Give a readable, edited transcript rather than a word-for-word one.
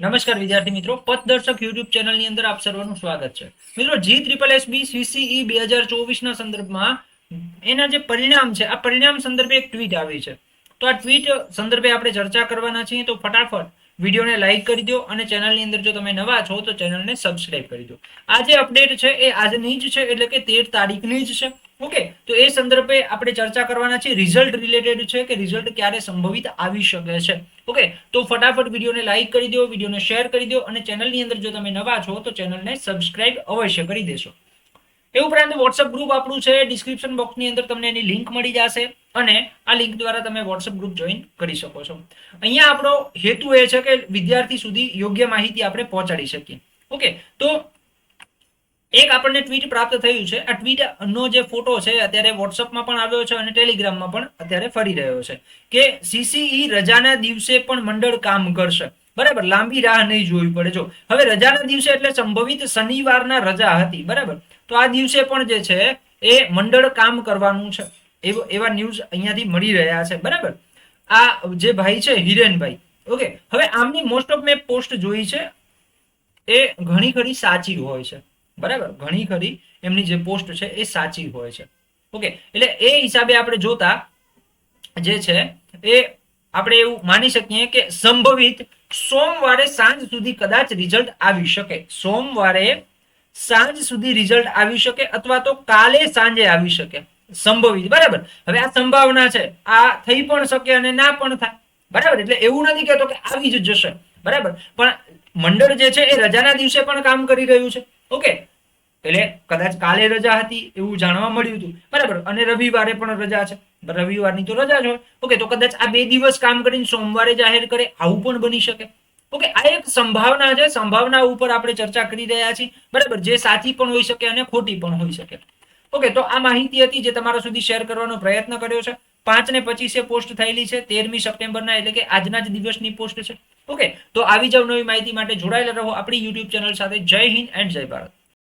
નમસ્કાર વિદ્યાર્થી મિત્રો, પથદર્શક યુટ્યુબ ચેનલની અંદર આપ સર્વનું સ્વાગત છે. મિત્રો, GSSSB CCE 2024ના સંદર્ભમાં એના જે પરિણામ છે, આ પરિણામ સંદર્ભે એક ટ્વીટ આવી છે. તો આ ટ્વીટ સંદર્ભે આપણે ચર્ચા કરવાના છીએ. તો ફટાફટ વિડીયોને લાઈક કરી દો અને ચેનલની અંદર જો તમે નવા છો તો ચેનલને સબસ્ક્રાઇબ કરી દો. આ જે અપડેટ છે એ આજની જ છે, એટલે કે 13 તારીખની જ છે. ઓકે, તો એ સંદર્ભે આપણે ચર્ચા કરવાના છીએ. રિઝલ્ટ રિલેટેડ છે કે રિઝલ્ટ ક્યારે સંભવિત આવી શકે છે. ઓકે, તો ફટાફટ વિડીયોને લાઈક કરી દો, વિડીયોને શેર કરી દો અને ચેનલની અંદર જો તમે નવા છો તો ચેનલને સબસ્ક્રાઇબ અવશ્ય કરી દેશો. એ ઉપરાંત વોટ્સઅપ ગ્રુપ આપણું છે, ડિસ્ક્રિપ્શન બોક્સની અંદર તમને એની લિંક મળી જશે અને આ લિંક દ્વારા તમે વોટ્સઅપ ગ્રુપ જોઈન કરી શકો છો. અહીંયા આપણો હેતુ એ છે કે વિદ્યાર્થી સુધી યોગ્ય માહિતી આપણે પહોંચાડી શકીએ. ઓકે, તો એક આપણને ટ્વીટ પ્રાપ્ત થયું છે. આ ટ્વીટ નો જે ફોટો છે અત્યારે વોટ્સઅપમાં પણ આવ્યો છે અને ટેલિગ્રામમાં પણ અત્યારે ફરી રહ્યો છે કે CCE રજાના દિવસે પણ મંડળ કામ કરશે. બરાબર, લાંબી રાહ નહીં જોવી પડે. જો હવે રજાના દિવસે એટલે સંભવિત શનિવારના રજા હતી. બરાબર, તો આ દિવસે પણ જે છે એ મંડળ કામ કરવાનું છે, એવા ન્યૂઝ અહીંયાથી મળી રહ્યા છે. બરાબર, આ જે ભાઈ છે હિરેનભાઈ. ઓકે, હવે આમની મોસ્ટ ઓફ મેં પોસ્ટ જોઈ છે એ ઘણી ખરી સાચી હોય છે. બરાબર, ઘણી ખરી એમની જે પોસ્ટ છે એ સાચી હોય છે. ઓકે, એટલે એ હિસાબે આપણે જોતા જે છે એ આપણે એવું માની શકીએ કે સંભવિત સોમવારે સાંજ સુધી કદાચ રિઝલ્ટ આવી શકે. સોમવારે સાંજ સુધી રિઝલ્ટ આવી શકે અથવા તો કાલે સાંજે આવી શકે. સંભવિત. બરાબર, હવે આ સંભાવના છે, આ થઈ પણ શકે અને ના પણ થાય. બરાબર, એટલે એવું નથી કહેતો કે આવી જ જશે. બરાબર, પણ મંડળ જે છે એ રજાના દિવસે પણ કામ કરી રહ્યું છે. ઓકે, એટલે કદાચ કાલે રજા હતી એવું જાણવા મળ્યું હતું. બરાબર, અને રવિવારે પણ રજા છે. રવિવારની તો રજા જ હોય. ઓકે, તો કદાચ આ 2 દિવસ કામ કરીને સોમવારે જાહેર કરે, આવું પણ બની શકે. ઓકે, આ એક સંભાવના છે. સંભાવના ઉપર આપણે ચર્ચા કરી રહ્યા છીએ. બરાબર, જે સાચી પણ હોઈ શકે અને ખોટી પણ હોઈ શકે. ઓકે, તો આ માહિતી હતી જે તમારા સુધી શેર કરવાનો પ્રયત્ન કર્યો છે. 5:25 પોસ્ટ થયેલી છે, 13મી સપ્ટેમ્બરના, એટલે કે આજના જ દિવસની પોસ્ટ છે. ઓકે, તો આવી જાવ નવી માહિતી માટે જોડાયેલા રહો આપણી યુટ્યુબ ચેનલ સાથે. જય હિન્દ એન્ડ જય ભારત.